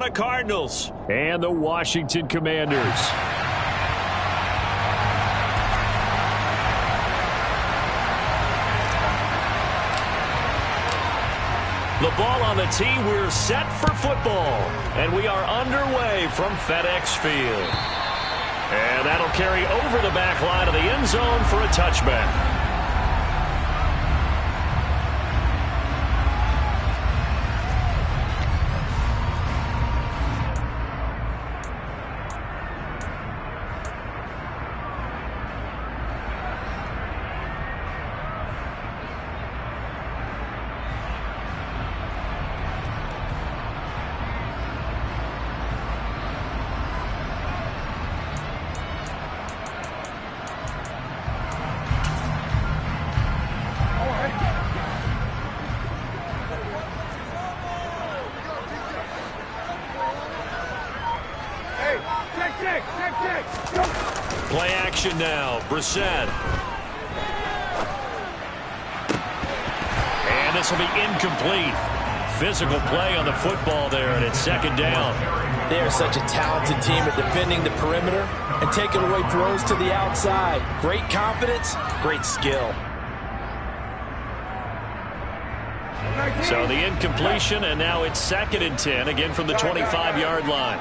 The Cardinals and the Washington Commanders. The ball on the tee. We're set for football. And we are underway from FedEx Field. And that'll carry over the back line of the end zone for a touchback. Play action now. Brissett. And this will be incomplete. Physical play on the football there, and it's second down. They are such a talented team at defending the perimeter and taking away throws to the outside. Great confidence, great skill. So the incompletion, and now it's 2nd and 10, again from the 25-yard line.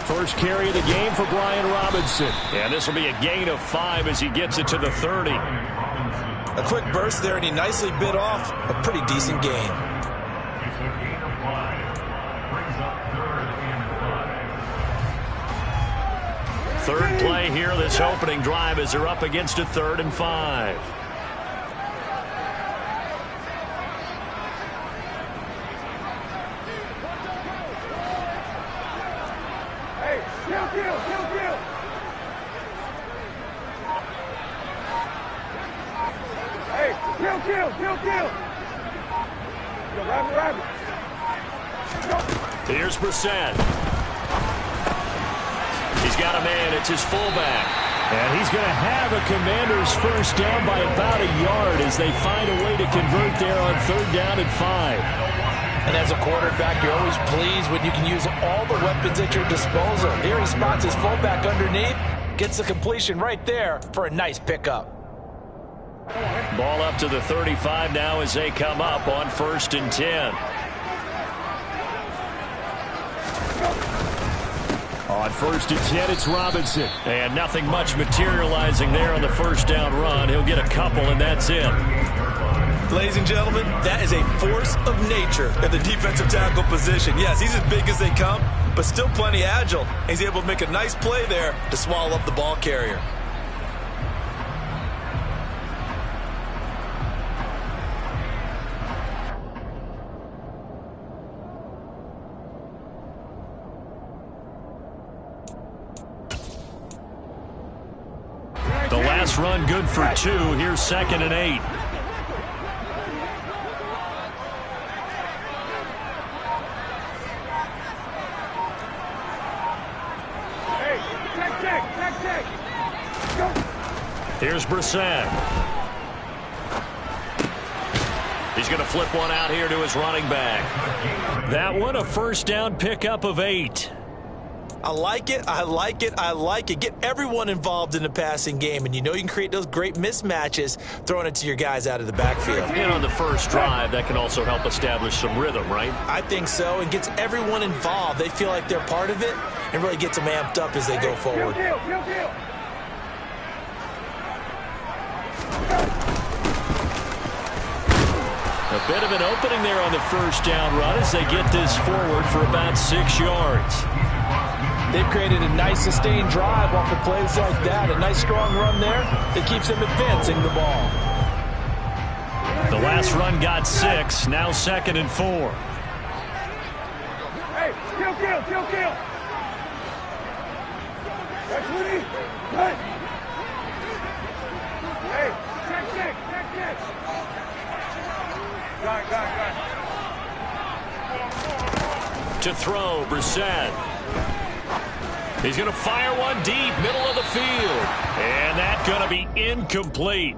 First carry of the game for Brian Robinson. And this will be a gain of 5 as he gets it to the 30. A quick burst there, and he nicely bit off a pretty decent gain. Third play here, this opening drive, as they're up against a 3rd and 5. Here's Brissett. He's got a man. It's his fullback. And he's going to have a Commanders first down by about a yard as they find a way to convert there on 3rd down and 5. And as a quarterback, you're always pleased when you can use all the weapons at your disposal. Here he spots his fullback underneath, gets the completion right there for a nice pickup. Ball up to the 35 now as they come up on 1st and 10. On 1st and 10, it's Robinson. And nothing much materializing there on the first down run. He'll get a couple, and that's it. Ladies and gentlemen, that is a force of nature at the defensive tackle position. Yes, he's as big as they come, but still plenty agile. He's able to make a nice play there to swallow up the ball carrier. The last run good for 2. Here's 2nd and 8. Here's Brissett. He's going to flip one out here to his running back. That one a first down pickup of 8. I like it, I like it, I like it. Get everyone involved in the passing game, and you know you can create those great mismatches throwing it to your guys out of the backfield. And on the first drive, that can also help establish some rhythm, right? I think so, and gets everyone involved. They feel like they're part of it and really gets them amped up as they go forward. A bit of an opening there on the first down run as they get this forward for about 6 yards. They've created a nice sustained drive off of plays like that. A nice strong run there that keeps them advancing the ball. The last run got 6. Now 2nd and 4. Hey, kill. That's Woody. Good. Hey, check. Got. To throw, Brissett. He's going to fire one deep, middle of the field. And that's going to be incomplete.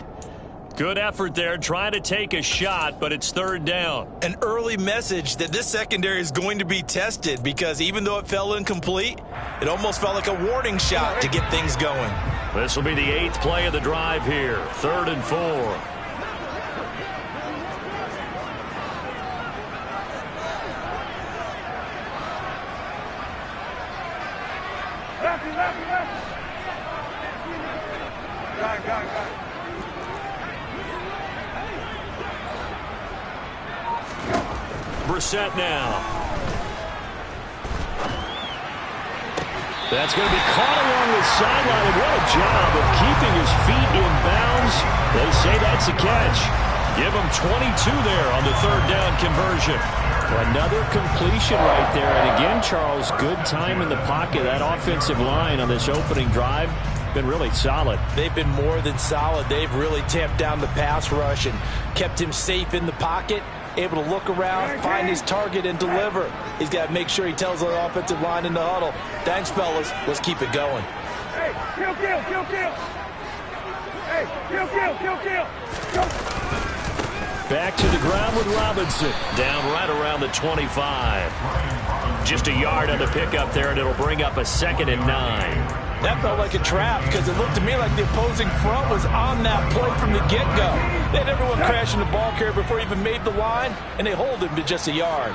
Good effort there, trying to take a shot, but it's third down. An early message that this secondary is going to be tested because even though it fell incomplete, it almost felt like a warning shot to get things going. This will be the 8th play of the drive here. 3rd and 4. Got it. Brissett now. That's going to be caught along the sideline, and what a job of keeping his feet in bounds. They say that's a catch. Give him 22 there on the 3rd down conversion. Another completion right there. And again, Charles, good time in the pocket. That offensive line on this opening drive been really solid. They've been more than solid. They've really tamped down the pass rush and kept him safe in the pocket, able to look around, find his target, and deliver. He's got to make sure he tells the offensive line in the huddle, thanks, fellas. Let's keep it going. Hey, kill. Hey, kill. Back to the ground with Robinson. Down right around the 25. Just a yard on the pickup there, and it'll bring up a 2nd and 9. That felt like a trap because it looked to me like the opposing front was on that play from the get-go. They had everyone crashing the ball carrier before he even made the line, and they hold him to just a yard.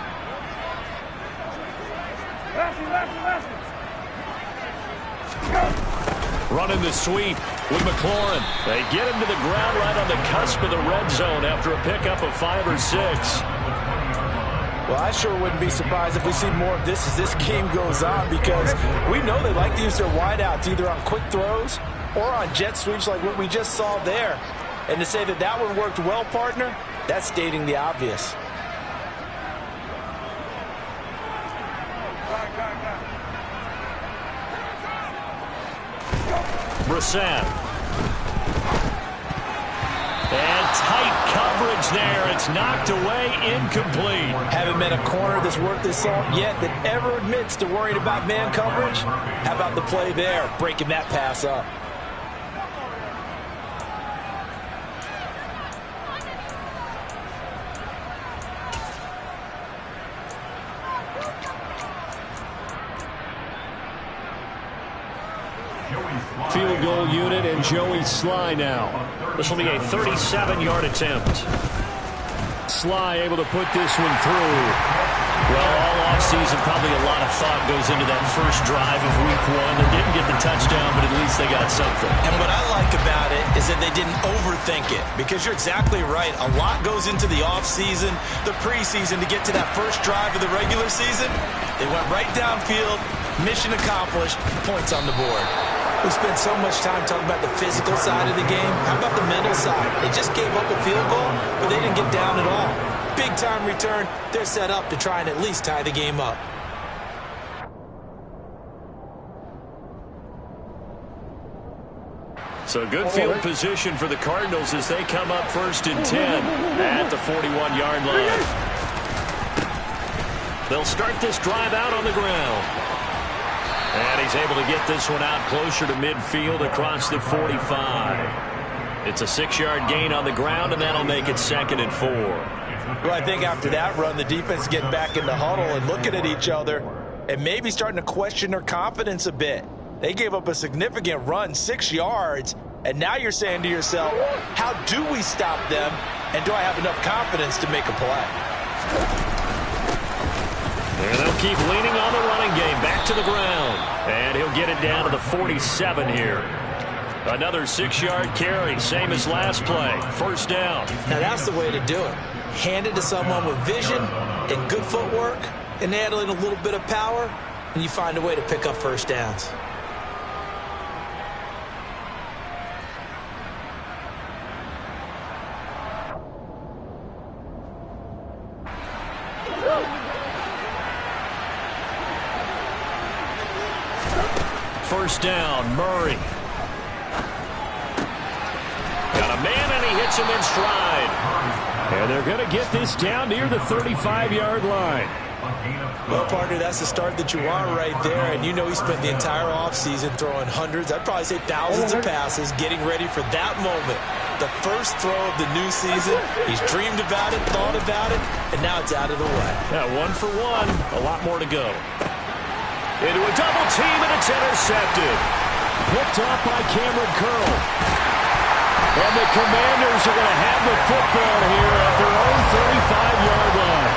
Running the sweep with McLaurin. They get him to the ground right on the cusp of the red zone after a pickup of 5 or 6. Well, I sure wouldn't be surprised if we see more of this as this game goes on because we know they like to use their wideouts either on quick throws or on jet sweeps like what we just saw there. And to say that that one worked well, partner, that's stating the obvious. Brissett. And tight coverage there. It's knocked away, incomplete. Haven't met a corner that's worth his salt yet that ever admits to worrying about man coverage. How about the play there, breaking that pass up? Field goal unit and Joey Sly now. This will be a 37-yard attempt. Sly able to put this one through. Well, all offseason, probably a lot of thought goes into that first drive of week 1. They didn't get the touchdown, but at least they got something. And what I like about it is that they didn't overthink it because you're exactly right. A lot goes into the offseason, the preseason to get to that first drive of the regular season. They went right downfield, mission accomplished, points on the board. We spent so much time talking about the physical side of the game. How about the mental side? They just gave up a field goal, but they didn't get down at all. Big-time return. They're set up to try and at least tie the game up. So good field position for the Cardinals as they come up 1st and 10 at the 41-yard line. They'll start this drive out on the ground. And he's able to get this one out closer to midfield across the 45. It's a 6-yard gain on the ground, and that'll make it 2nd and 4. Well, I think after that run, the defense is getting back in the huddle and looking at each other and maybe starting to question their confidence a bit. They gave up a significant run, 6 yards, and now you're saying to yourself, how do we stop them, and do I have enough confidence to make a play? And they'll keep leaning on the running game. Back to the ground. And he'll get it down to the 47 here. Another 6-yard carry, same as last play. 1st down. Now that's the way to do it. Hand it to someone with vision and good footwork and handling a little bit of power, and you find a way to pick up 1st downs. First down, Murray. Got a man, and he hits him in stride. And they're going to get this down near the 35-yard line. Well, partner, that's the start that you want right there. And you know he spent the entire offseason throwing hundreds, I'd probably say thousands of passes, getting ready for that moment. The first throw of the new season. He's dreamed about it, thought about it, and now it's out of the way. Yeah, 1 for 1. A lot more to go. Into a double team, and it's intercepted. Picked off by Cameron Curl. And the Commanders are going to have the football here at their own 35-yard line.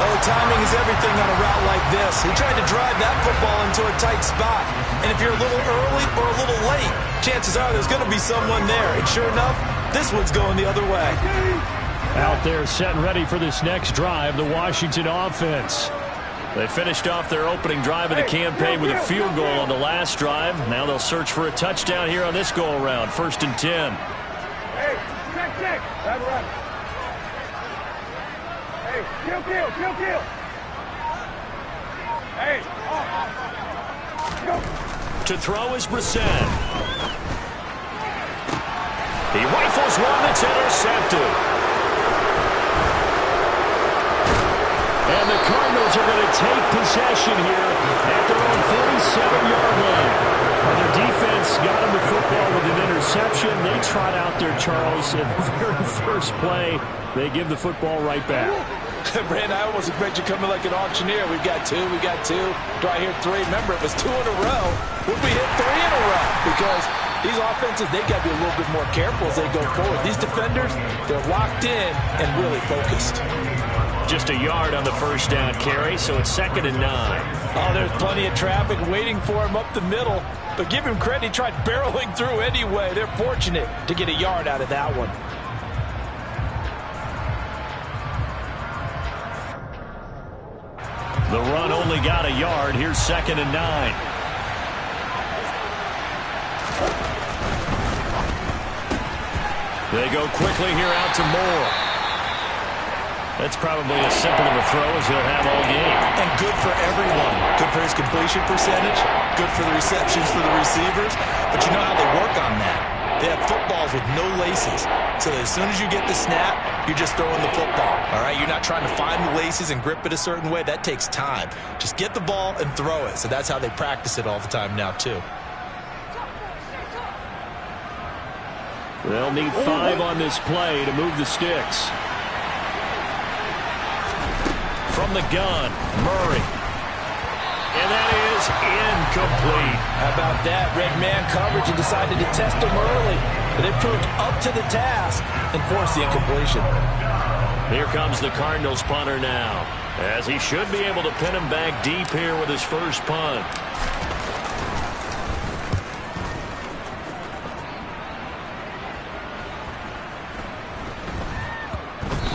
Oh, timing is everything on a route like this. He tried to drive that football into a tight spot. And if you're a little early or a little late, chances are there's going to be someone there. And sure enough, this one's going the other way. Out there set and ready for this next drive, the Washington offense. They finished off their opening drive of the campaign with a field goal on the last drive. Now they'll search for a touchdown here on this go-around. 1st and 10. Hey, check. That's right. Hey, kill. Hey, go. To throw is Brissett. He rifles one that's intercepted. And the Cardinals are going to take possession here at their own 47-yard line. And their defense got them the football with an interception. They trot out there, Charles, at the very first play. They give the football right back. Brand, I almost expect you coming like an auctioneer. We've got two. Do I hear 3? Remember, it was 2 in a row. Would we hit 3 in a row? Because these offenses, they got to be a little bit more careful as they go forward. These defenders, they're locked in and really focused. Just a yard on the first down carry, so it's 2nd and 9. Oh, there's plenty of traffic waiting for him up the middle. But give him credit, he tried barreling through anyway. They're fortunate to get a yard out of that one. The run only got a yard. Here's 2nd and 9. They go quickly here out to Moore. That's probably as simple of a throw as he'll have all game. And good for everyone. Good for his completion percentage. Good for the receptions for the receivers. But you know how they work on that. They have footballs with no laces. So that as soon as you get the snap, you're just throwing the football. All right? You're not trying to find the laces and grip it a certain way. That takes time. Just get the ball and throw it. So that's how they practice it all the time now, too. They'll need 5 on this play to move the sticks. From the gun, Murray. And that is incomplete. How about that? Red man coverage and decided to test him early. But it proved up to the task and forced the incompletion. Here comes the Cardinals punter now, as he should be able to pin him back deep here with his first punt.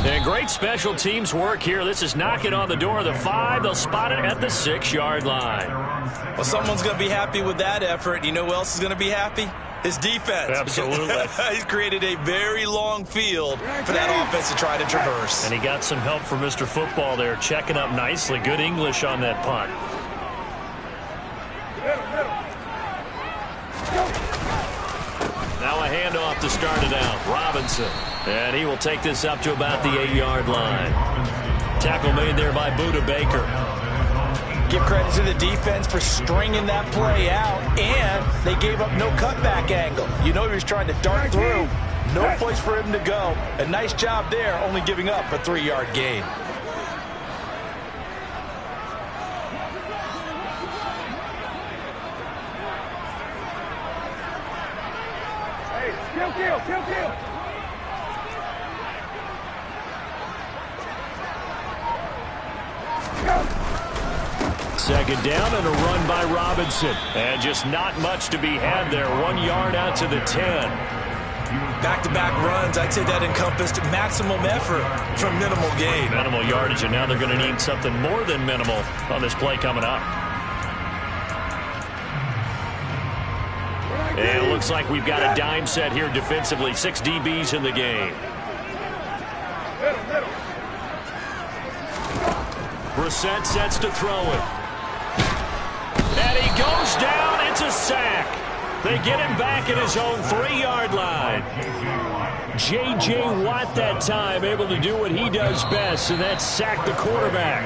And great special teams work here. This is knocking on the door of the 5. They'll spot it at the 6-yard line. Well, someone's going to be happy with that effort. You know who else is going to be happy? His defense. Absolutely. He's created a very long field for that offense to try to traverse. And he got some help from Mr. Football there, checking up nicely. Good English on that punt. Now a handoff to start it out. Robinson. And he will take this up to about the 8-yard line. Tackle made there by Buda Baker. Give credit to the defense for stringing that play out, and they gave up no cutback angle. You know he was trying to dart through. No place for him to go. A nice job there, only giving up a 3-yard gain. Hey, kill. 2nd down and a run by Robinson. And just not much to be had there. 1 yard out to the 10. Back-to-back runs, I'd say that encompassed maximum effort for minimal gain. Minimal yardage, and now they're going to need something more than minimal on this play coming up. And it looks like we've got a dime set here defensively. 6 DBs in the game. Brissett sets to throw it. And he goes down. It's a sack. They get him back at his own 3-yard line. J.J. Watt that time able to do what he does best, and that's sack the quarterback.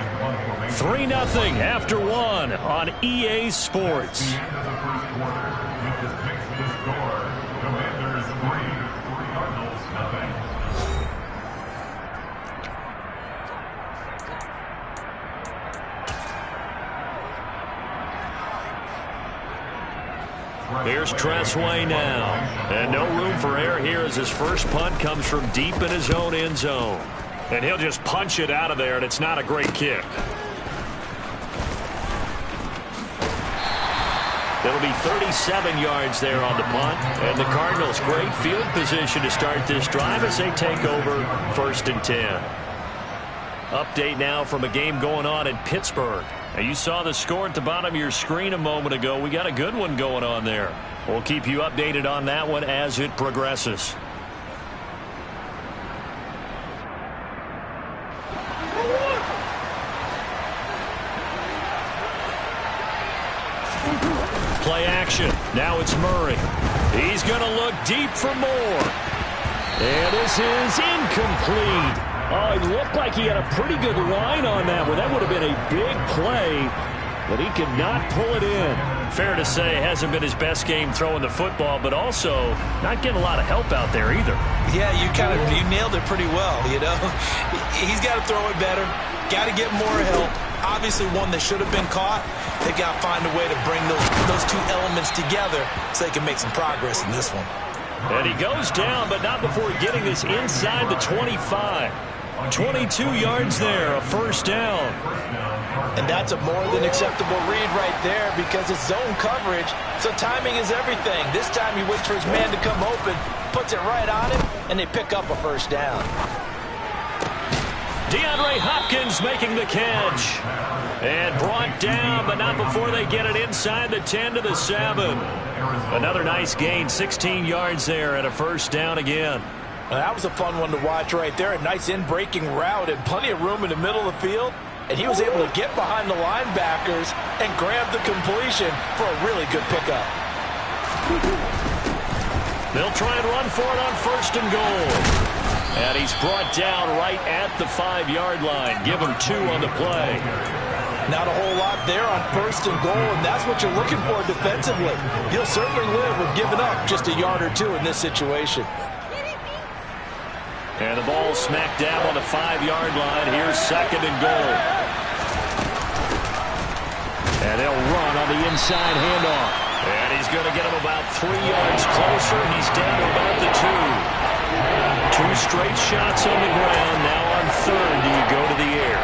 3-0 after 1 on EA Sports. Here's Tressway now. And no room for error here as his first punt comes from deep in his own end zone. And he'll just punch it out of there, and it's not a great kick. It'll be 37 yards there on the punt. And the Cardinals, great field position to start this drive as they take over 1st and 10. Update now from a game going on in Pittsburgh. Now, you saw the score at the bottom of your screen a moment ago. We got a good one going on there. We'll keep you updated on that one as it progresses. Play action. Now it's Murray. He's going to look deep for more. And this is incomplete. Oh, it looked like he had a pretty good line on that one. That would have been a big play, but he could not pull it in. Fair to say, hasn't been his best game throwing the football, but also not getting a lot of help out there either. Yeah, you nailed it pretty well, you know. He's got to throw it better. Got to get more help. Obviously one that should have been caught. They've got to find a way to bring those two elements together so they can make some progress in this one. And he goes down, but not before getting this inside the 25. 22 yards there, a first down. And that's a more than acceptable read right there because it's zone coverage, so timing is everything. This time he waits for his man to come open, puts it right on him, and they pick up a first down. DeAndre Hopkins making the catch. And brought down, but not before they get it inside the 10 to the 7. Another nice gain, 16 yards there, and a first down again. That was a fun one to watch right there. A nice in-breaking route and plenty of room in the middle of the field. And he was able to get behind the linebackers and grab the completion for a really good pickup. They'll try and run for it on 1st and goal. And he's brought down right at the 5-yard line. Give him 2 on the play. Not a whole lot there on 1st and goal, and that's what you're looking for defensively. You'll certainly live with giving up just a yard or 2 in this situation. And the ball smack dab on the 5-yard line. Here's 2nd and goal. And they'll run on the inside handoff. And he's going to get him about 3 yards closer. He's down to about the 2. 2 straight shots on the ground. Now on 3rd, do you go to the air?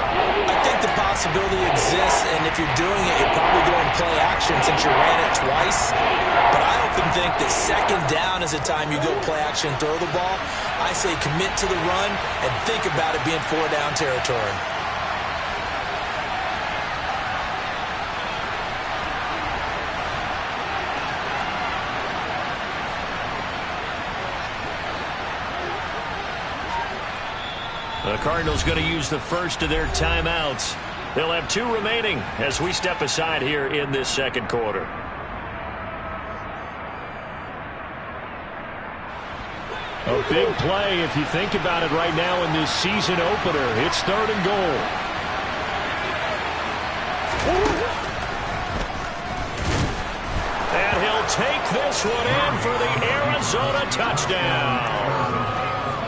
I think the possibility exists, and if you're doing it, you're probably going play action since you ran it twice. But I often think that 2nd down is the time you go play action and throw the ball. I say commit to the run and think about it being 4-down territory. The Cardinals going to use the first of their timeouts. They'll have 2 remaining as we step aside here in this 2nd quarter. A big play if you think about it right now in this season opener. It's 3rd and goal. And he'll take this one in for the Arizona touchdown.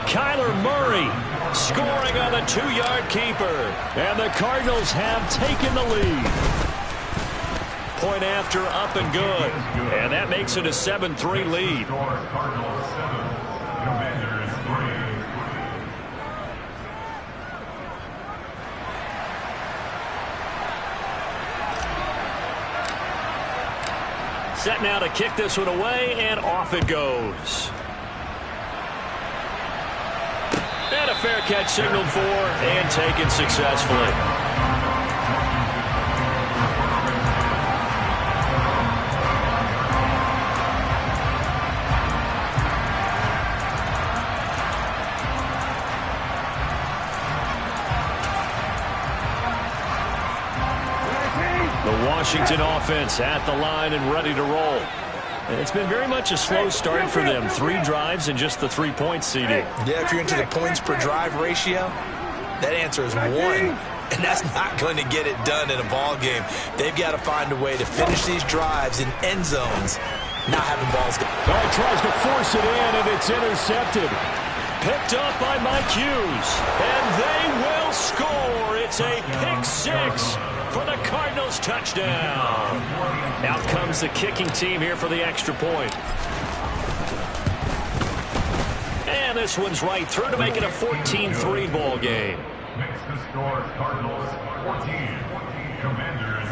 Kyler Murray scoring on the 2-yard keeper. And the Cardinals have taken the lead. Point after, up and good. And that makes it a 7-3 lead. Set now to kick this one away, and off it goes. And a fair catch signaled for and taken successfully. The Washington offense at the line and ready to roll. And it's been very much a slow start for them. 3 drives and just the 3-point seeding. Yeah, if you're into the points per drive ratio, that answer is 1. And that's not going to get it done in a ball game. They've got to find a way to finish these drives in end zones, not having balls go. Oh, he tries to force it in, and it's intercepted. Picked up by Mike Hughes. And they will score. It's a pick 6 for the Cardinals. Cardinals touchdown. Out comes the kicking team here for the extra point. And this one's right through to make it a 14-3 ball game. Makes the score Cardinals 14, Commanders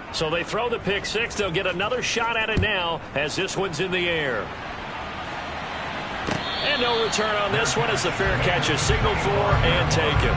3. So they throw the pick six. They'll get another shot at it now as this one's in the air. And no return on this one as the fair catch is signaled for and taken.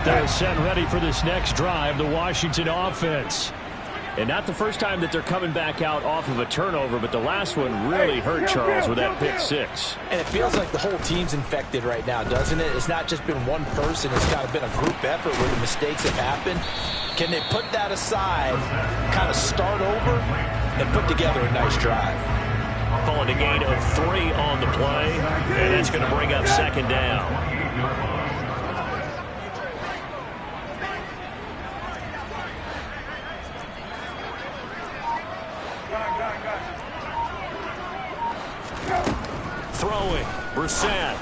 They're set and ready for this next drive, the Washington offense. And not the first time that they're coming back out off of a turnover, but the last one really hurt Charles with that pick six. And it feels like the whole team's infected right now, doesn't it? It's not just been one person. It's kind of been a group effort where the mistakes have happened. Can they put that aside, kind of start over, and put together a nice drive? Calling a gain of 3 on the play, and that's going to bring up second down. Throwing, Brissett.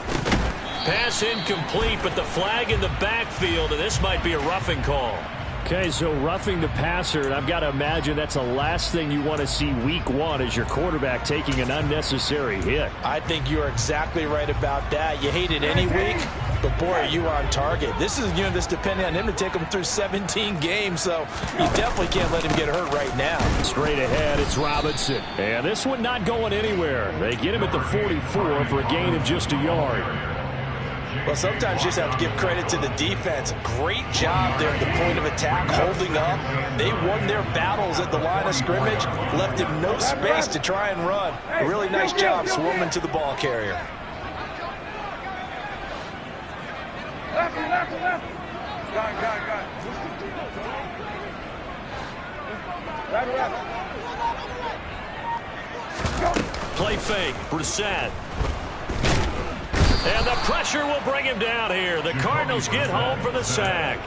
Pass incomplete, but the flag in the backfield, and this might be a roughing call. Okay, so roughing the passer, and I've got to imagine that's the last thing you want to see week one as your quarterback taking an unnecessary hit. I think you're exactly right about that. You hate it any week, but boy, are you on target. This is a unit that's depending on him to take him through 17 games, so you definitely can't let him get hurt right now. Straight ahead, it's Robinson. And this one not going anywhere. They get him at the 44 for a gain of just a yard. Well, sometimes you just have to give credit to the defense. Great job there at the point of attack, holding up. They won their battles at the line of scrimmage, left him no space to try and run. A really nice job swarming to the ball carrier. Left. Left. Play fake, Brissett. And the pressure will bring him down here. The Cardinals get home for the sack.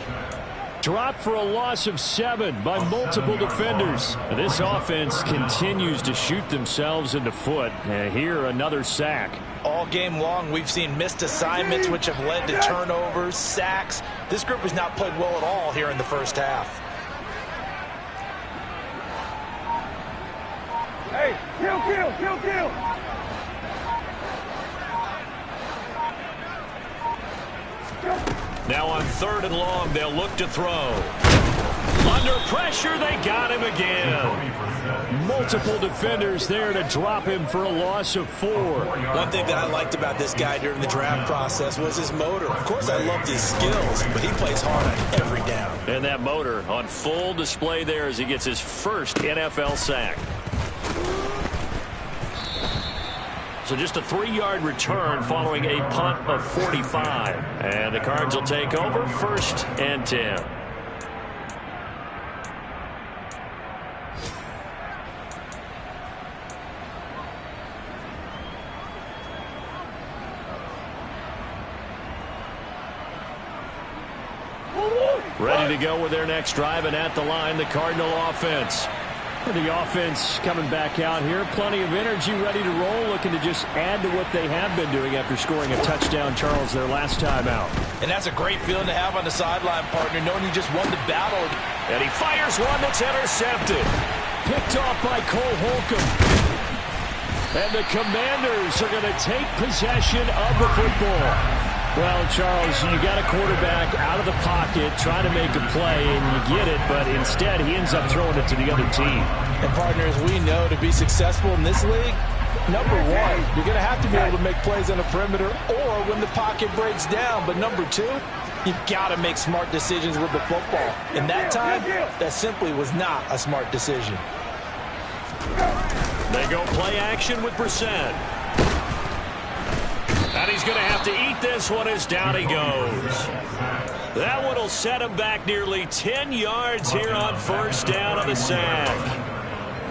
Dropped for a loss of 7 by multiple defenders. This offense continues to shoot themselves in the foot. And here, another sack. All game long, we've seen missed assignments, which have led to turnovers, sacks. This group has not played well at all here in the first half. Hey, kill. Now on 3rd and long, they'll look to throw. Under pressure, they got him again. Multiple defenders there to drop him for a loss of 4. One thing that I liked about this guy during the draft process was his motor. Of course, I loved his skills, but he plays hard on every down. And that motor on full display there as he gets his first NFL sack. So just a 3-yard return following a punt of 45. And the Cards will take over 1st and 10. Ready to go with their next drive, and at the line, the Cardinal offense. The offense coming back out here. Plenty of energy, ready to roll, looking to just add to what they have been doing after scoring a touchdown, Charles, their last time out. And that's a great feeling to have on the sideline, partner, knowing you just won the battle. And he fires one that's intercepted. Picked off by Cole Holcomb. And the Commanders are going to take possession of the football. Well, Charles, you got a quarterback out of the pocket trying to make a play, and you get it, but instead he ends up throwing it to the other team. And, partners, we know to be successful in this league, number one, you're going to have to be able to make plays on the perimeter or when the pocket breaks down. But number two, you've got to make smart decisions with the football. And that time, that simply was not a smart decision. They go play action with Brissett. And he's going to have to eat this one as down he goes. That one will set him back nearly 10 yards here on first down on the sack.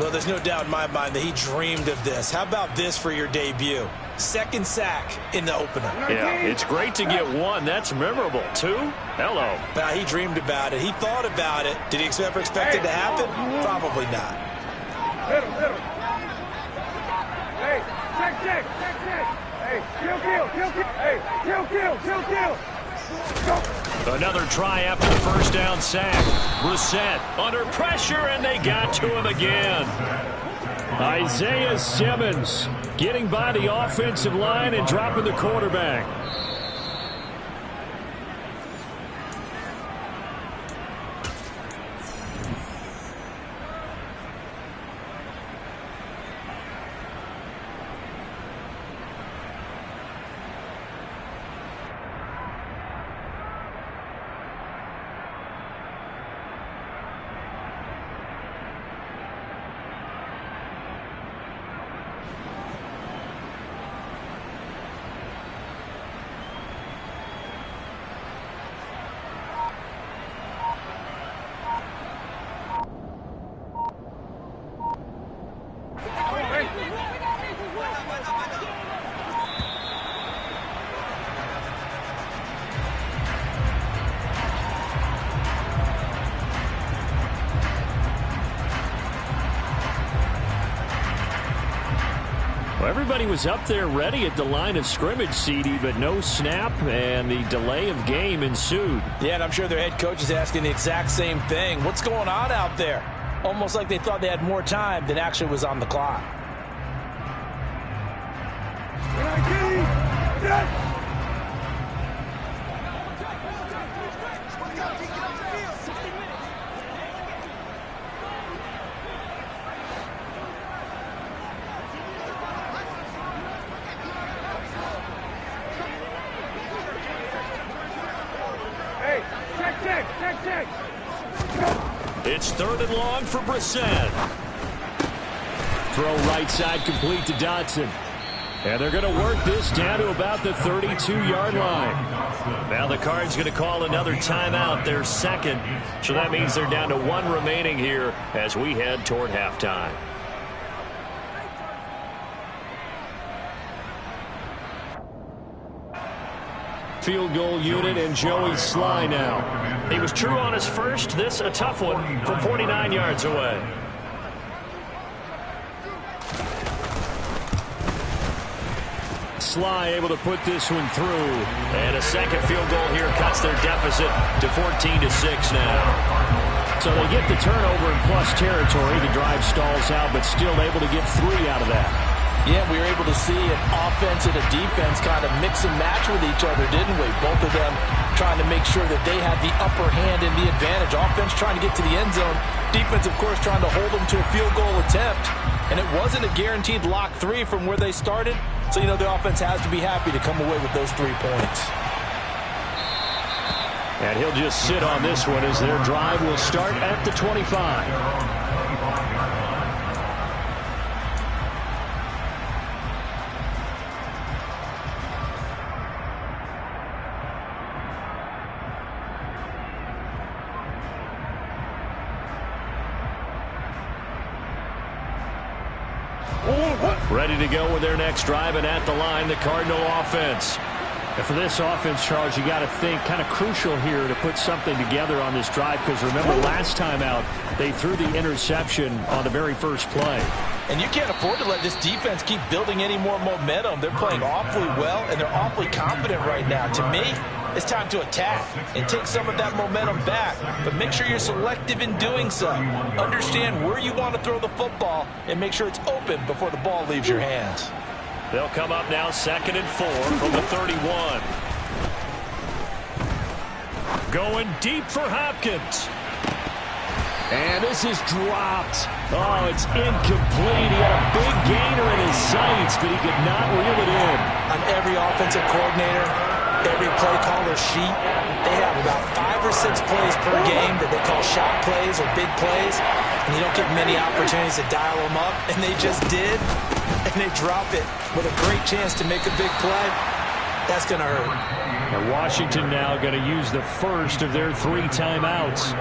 Well, there's no doubt in my mind that he dreamed of this. How about this for your debut? Second sack in the opener. Yeah, it's great to get one. That's memorable. Two? Hello. But he dreamed about it. He thought about it. Did he ever expect it to happen? Probably not. Hit him, hit him. Hey, check. Hey, kill. Hey, kill. Go. Another try after the first down sack. Brissett under pressure, and they got to him again. Isaiah Simmons getting by the offensive line and dropping the quarterback. Well, everybody was up there ready at the line of scrimmage, CD, but no snap, and the delay of game ensued. Yeah, and I'm sure their head coach is asking the exact same thing. What's going on out there? Almost like they thought they had more time than actually was on the clock. Check. It's third and long for Brissett. Throw right side complete to Dotson. And they're going to work this down to about the 32-yard line. Now the Cards going to call another timeout, their second. So that means they're down to one remaining here as we head toward halftime. Field goal unit and Joey Sly now. He was true on his first. This a tough one from 49 yards away. Sly able to put this one through. And a second field goal here cuts their deficit to 14-6 now. So they get the turnover in plus territory. The drive stalls out, but still able to get 3 out of that. Yeah, we were able to see an offense and a defense kind of mix and match with each other, didn't we? Both of them trying to make sure that they had the upper hand and the advantage. Offense trying to get to the end zone. Defense, of course, trying to hold them to a field goal attempt. And it wasn't a guaranteed lock 3 from where they started. So, you know, the offense has to be happy to come away with those 3 points. And he'll just sit on this one as their drive will start at the 25. Ready to go with their next drive, and at the line, the Cardinal offense. And for this offense, Charles, you got to think kind of crucial here to put something together on this drive, because remember last time out, they threw the interception on the very first play. And you can't afford to let this defense keep building any more momentum. They're playing awfully well, and they're awfully confident right now. To me, it's time to attack and take some of that momentum back, but make sure you're selective in doing so. Understand where you want to throw the football and make sure it's open before the ball leaves your hands. They'll come up now 2nd and 4 from the 31. Going deep for Hopkins. And this is dropped. Oh, it's incomplete. He had a big gainer in his sights, but he could not reel it in. On every offensive coordinator, every play caller sheet, they have about 5 or 6 plays per game that they call shot plays or big plays, and you don't get many opportunities to dial them up, and they just did, and they drop it with a great chance to make a big play. that's going to hurt. And Washington now going to use the first of their 3 timeouts,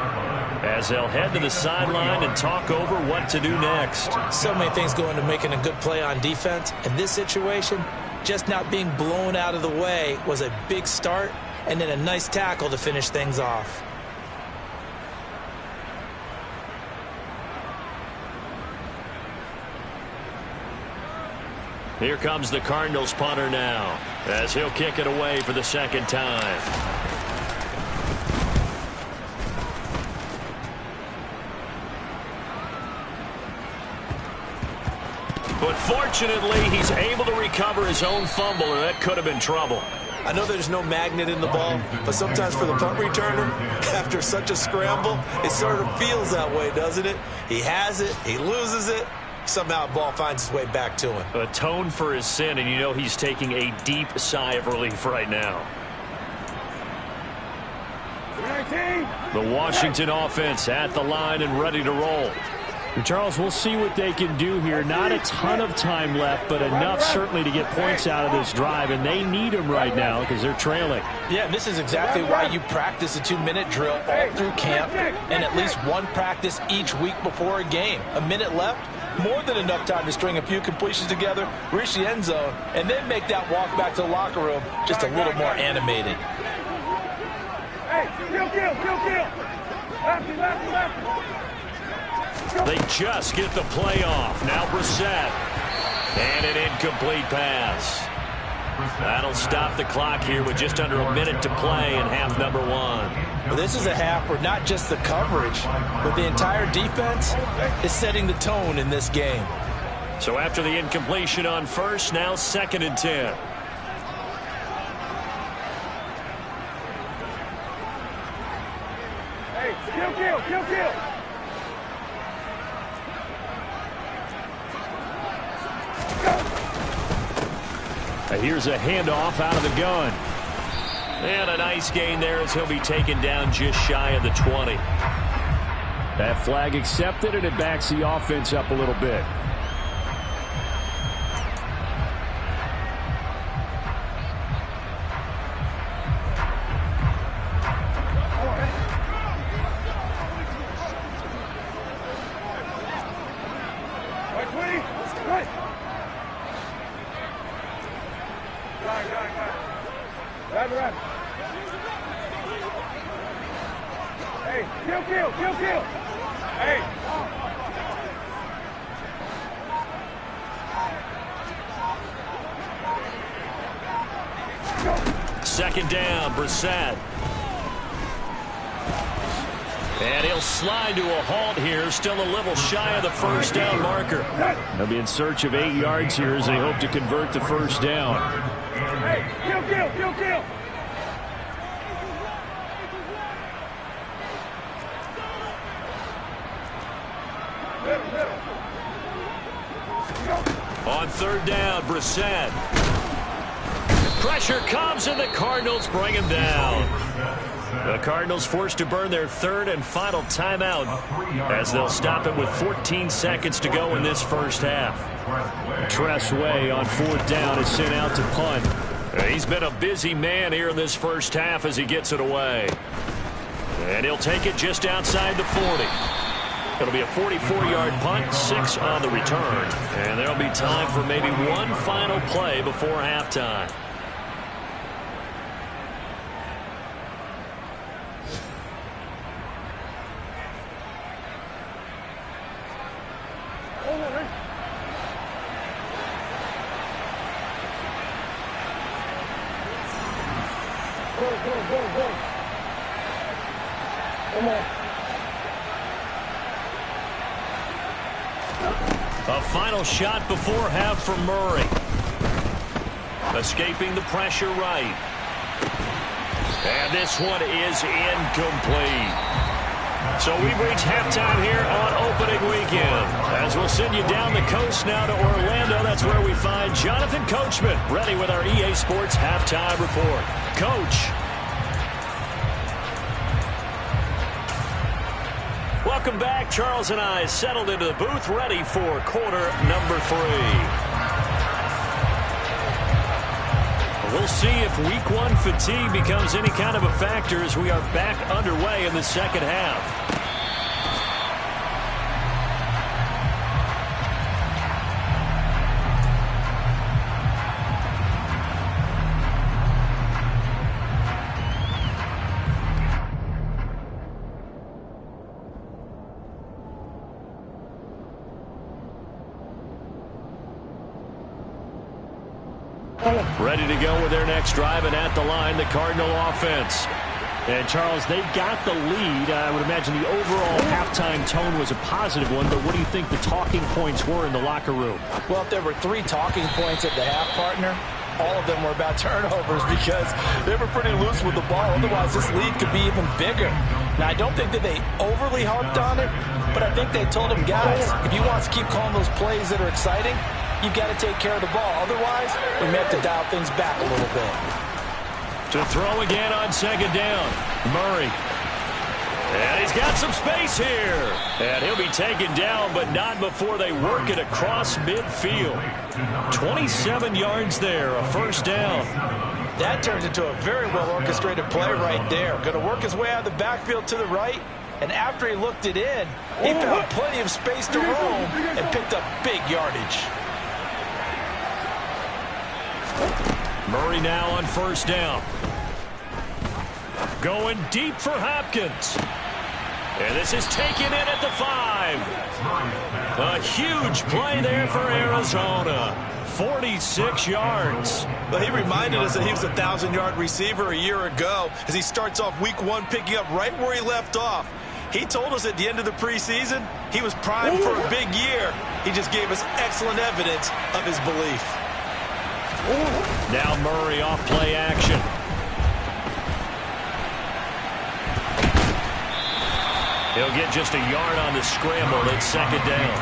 as they'll head to the sideline and talk over what to do next. So many things go into making a good play on defense. In this situation, just not being blown out of the way was a big start, and then a nice tackle to finish things off. Here comes the Cardinals punter now, as he'll kick it away for the second time. But fortunately, he's able to recover his own fumble, or that could have been trouble. I know there's no magnet in the ball, but sometimes for the punt returner, after such a scramble, it sort of feels that way, doesn't it? He has it, he loses it, somehow the ball finds its way back to him. Atone for his sin, and you know he's taking a deep sigh of relief right now. The Washington offense at the line and ready to roll. And Charles, we'll see what they can do here. Not a ton of time left, but enough certainly to get points out of this drive, and they need them right now because they're trailing. Yeah, and this is exactly why you practice a 2-minute drill all through camp and at least one practice each week before a game. A minute left, more than enough time to string a few completions together, reach the end zone, and then make that walk back to the locker room just a little more animated. Hey, kill. Lefty. They just get the play off. Now Brissett. And an incomplete pass. That'll stop the clock here with just under a minute to play in half number 1. Well, this is a half where not just the coverage, but the entire defense is setting the tone in this game. So after the incompletion on first, now 2nd and 10. Hey, kill. Here's a handoff out of the gun. And a nice gain there as he'll be taken down just shy of the 20. That flag accepted, and it backs the offense up a little bit. Hey, kill. Hey. 2nd down, Brissett. And he'll slide to a halt here, still a little shy of the first down marker. They'll be in search of 8 yards here as they hope to convert the first down. Hey, kill. On 3rd down, Brissett. Pressure comes, and the Cardinals bring him down. The Cardinals forced to burn their 3rd and final timeout as they'll stop it with 14 seconds to go in this first half. Tressway on 4th down is sent out to punt. He's been a busy man here in this first half as he gets it away. And he'll take it just outside the 40. It'll be a 44-yard punt, 6 on the return. And there'll be time for maybe one final play before halftime. Go. Come on. A final shot before half from Murray. Escaping the pressure right. And this one is incomplete. So we've reached halftime here on opening weekend. As we'll send you down the coast now to Orlando. That's where we find Jonathan Coachman ready with our EA Sports halftime report. Coach. Welcome back. Charles and I settled into the booth ready for quarter number 3. We'll see if week one fatigue becomes any kind of a factor as we are back underway in the second half. Ready to go with their next drive, and at the line, the Cardinal offense. And, Charles, they got the lead. I would imagine the overall halftime tone was a positive one, but what do you think the talking points were in the locker room? Well, if there were 3 talking points at the half, partner, all of them were about turnovers because they were pretty loose with the ball. Otherwise, this lead could be even bigger. Now, I don't think that they overly harped on it, but I think they told them, guys, if you want us to keep calling those plays that are exciting, you've got to take care of the ball. Otherwise, we may have to dial things back a little bit. To throw again on second down, Murray. And he's got some space here. And he'll be taken down, but not before they work it across midfield. 27 yards there, a first down. That turns into a very well-orchestrated play right there. Going to work his way out of the backfield to the right. And after he looked it in, he found plenty of space to roam and picked up big yardage. Murray now on first down. Going deep for Hopkins. And this is taken in at the 5. A huge play there for Arizona. 46 yards. Well, he reminded us that he was a 1,000-yard receiver a year ago as he starts off week 1 picking up right where he left off. He told us at the end of the preseason he was primed for a big year. He just gave us excellent evidence of his belief. Now Murray off play action. He'll get just a yard on the scramble. It's second down.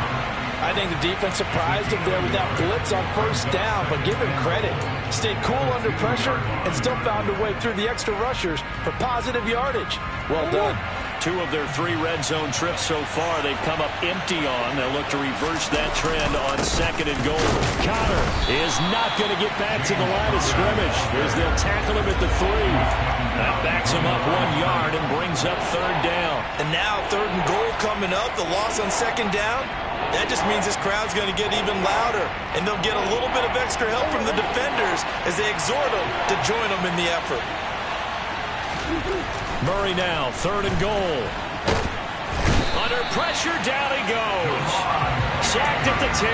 I think the defense surprised him there with that blitz on first down, but give him credit. Stayed cool under pressure and still found a way through the extra rushers for positive yardage. Well done. 2 of their 3 red zone trips so far they've come up empty on. They'll look to reverse that trend on second and goal. Connor is not going to get back to the line of scrimmage as they'll tackle him at the 3. That backs him up 1 yard and brings up third down. And now third and goal coming up. The loss on second down. That just means this crowd's going to get even louder. And they'll get a little bit of extra help from the defenders as they exhort them to join them in the effort. Murray now, third and goal. Under pressure, down he goes. Sacked at the 10.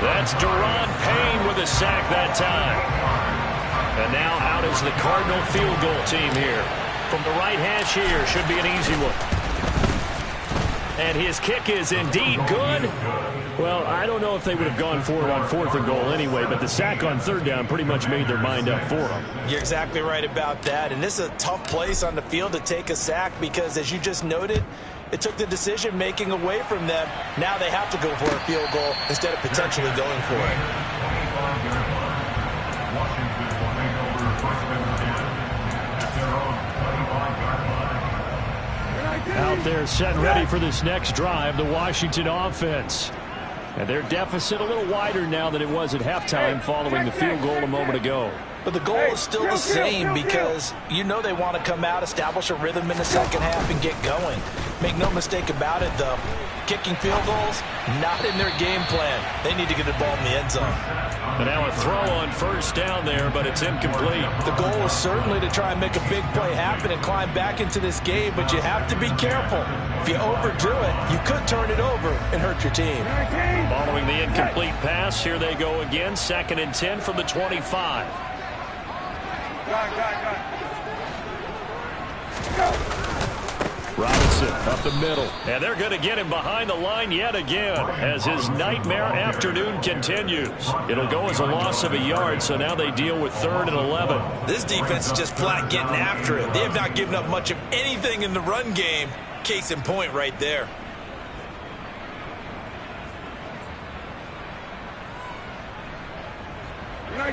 That's Deron Payne with a sack that time. And now out is the Cardinal field goal team here. From the right hash here, should be an easy one. And his kick is indeed good. Well, I don't know if they would have gone for it on 4th and goal anyway, but the sack on third down pretty much made their mind up for them. You're exactly right about that. And this is a tough place on the field to take a sack because, as you just noted, it took the decision-making away from them. Now they have to go for a field goal instead of potentially going for it. Out there set and ready for this next drive, the Washington offense. And their deficit a little wider now than it was at halftime following the field goal a moment ago. But the goal is still the same because you know they want to come out, establish a rhythm in the second half, and get going. Make no mistake about it, though. Kicking field goals, not in their game plan. They need to get the ball in the end zone. And now a throw on first down there, but it's incomplete. The goal is certainly to try and make a big play happen and climb back into this game, but you have to be careful. If you overdo it, you could turn it over and hurt your team. Following the incomplete pass, here they go again. 2nd and 10 from the 25. Robinson up the middle. And they're going to get him behind the line yet again as his nightmare afternoon continues. It'll go as a loss of a yard, so now they deal with 3rd and 11. This defense is just flat getting after it. They have not given up much of anything in the run game. Case in point right there.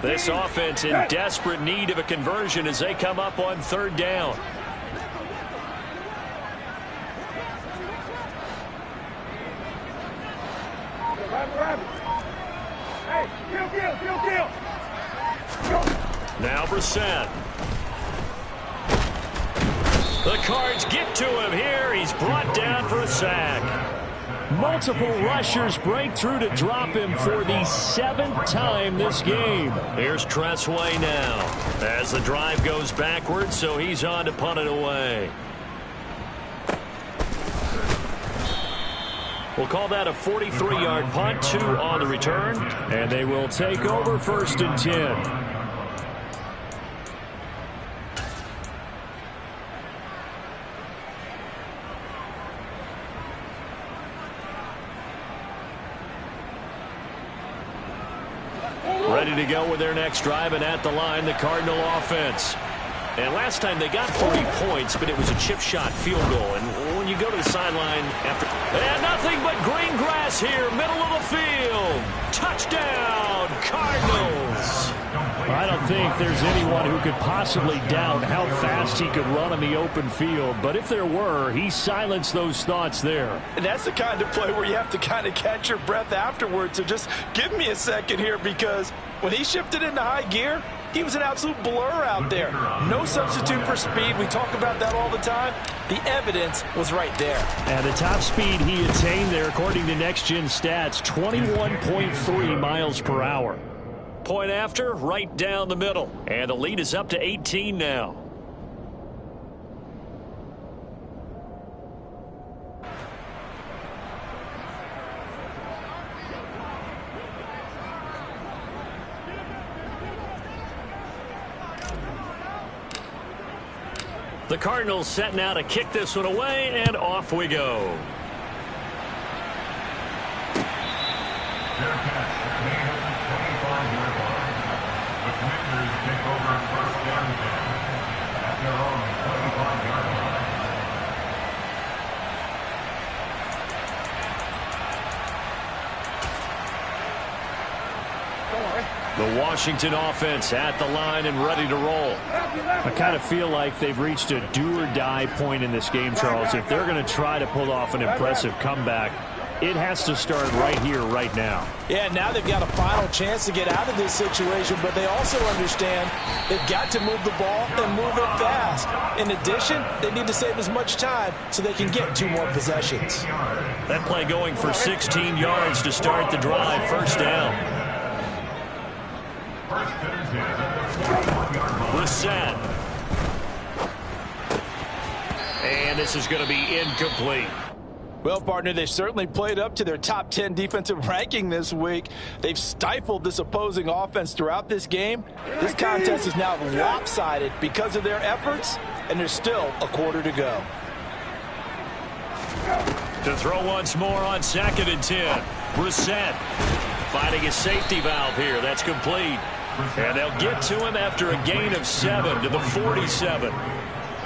This offense in desperate need of a conversion as they come up on 3rd down. Hey, kill. Now Brissett. The Cards get to him here. He's brought down for a sack. Multiple rushers break through to drop him for the 7th time this game. Here's Tressway now as the drive goes backwards, so he's on to punt it away. We'll call that a 43-yard punt, 2 on the return. And they will take over 1st and 10. Ready to go with their next drive, and at the line, the Cardinal offense. And last time they got 40 points, but it was a chip shot field goal. And when you go to the sideline after... And nothing but green grass here, middle of the field. Touchdown, Cardinals. I don't think there's anyone who could possibly doubt how fast he could run on the open field. But if there were, he silenced those thoughts there. And that's the kind of play where you have to kind of catch your breath afterwards. So just give me a second here, because when he shifted into high gear, he was an absolute blur out there. No substitute for speed. We talk about that all the time. The evidence was right there. And the top speed he attained there, according to Next Gen Stats, 21.3 miles per hour. Point after, right down the middle. And the lead is up to 18 now. The Cardinals set now to kick this one away, and off we go. Their catch made at the 25-yard line. The Commanders take over 1st down at their own 25-yard line. The Washington offense at the line and ready to roll. I kind of feel like they've reached a do-or-die point in this game, Charles. If they're going to try to pull off an impressive comeback, it has to start right here, right now. Yeah, now they've got a final chance to get out of this situation, but they also understand they've got to move the ball and move it fast. In addition, they need to save as much time so they can get 2 more possessions. That play going for 16 yards to start the drive. 1st down. Brissett. And this is going to be incomplete. Well, partner, they've certainly played up to their top 10 defensive ranking this week. They've stifled this opposing offense throughout this game. This contest is now lopsided because of their efforts, and there's still a quarter to go. To throw once more on 2nd and 10. Brissett finding a safety valve here. That's complete. And they'll get to him after a gain of 7 to the 47.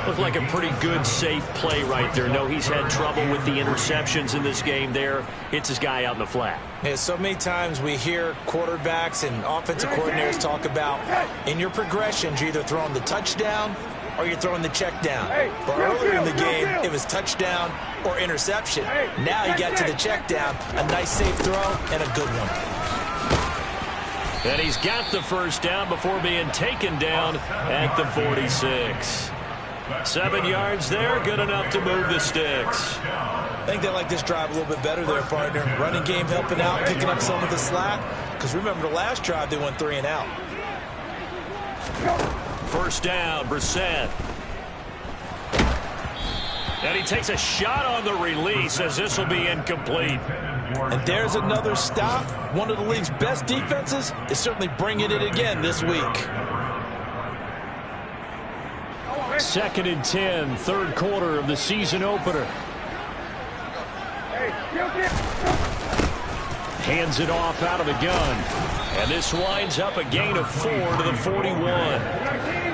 Looked like a pretty good, safe play right there. No, he's had trouble with the interceptions in this game there. Hits his guy out in the flat. Yeah, so many times we hear quarterbacks and offensive coordinators talk about in your progressions, you're either throwing the touchdown or you're throwing the check down. But earlier in the game, it was touchdown or interception. Now you got to the check down, a nice safe throw and a good one. And he's got the 1st down before being taken down at the 46. 7 yards there, good enough to move the sticks. I think they like this drive a little bit better there, partner. Running game helping out, picking up some of the slack. Because remember, the last drive they went 3 and out. 1st down, Brissett. And he takes a shot on the release as this will be incomplete. And there's another stop. One of the league's best defenses is certainly bringing it again this week. 2nd and 10, 3rd quarter of the season opener. Hands it off out of the gun. And this winds up a gain of 4 to the 41.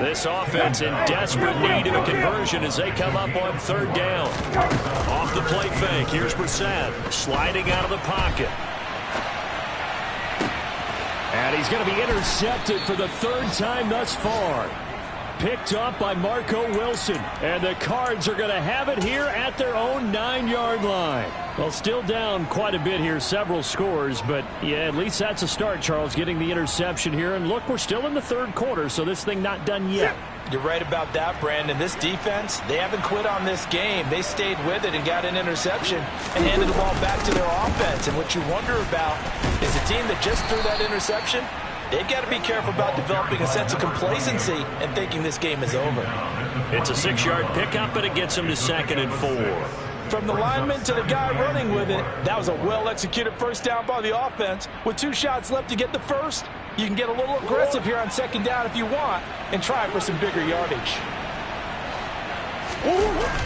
This offense in desperate need of a conversion as they come up on 3rd down. Off the play fake, here's Brissett sliding out of the pocket. And he's going to be intercepted for the 3rd time thus far. picked up by Marco Wilson. And the Cards are going to have it here at their own 9-yard line. Well, still down quite a bit here, several scores. But, yeah, at least that's a start, Charles, getting the interception here. And, look, we're still in the third quarter, so this thing not done yet. You're right about that, Brandon. This defense, they haven't quit on this game. They stayed with it and got an interception and handed the ball back to their offense. And what you wonder about is a team that just threw that interception, they've got to be careful about developing a sense of complacency and thinking this game is over. It's a 6-yard pickup, but it gets them to 2nd and 4. From the lineman to the guy running with it, that was a well-executed first down by the offense. With 2 shots left to get the first, you can get a little aggressive here on 2nd down if you want and try for some bigger yardage.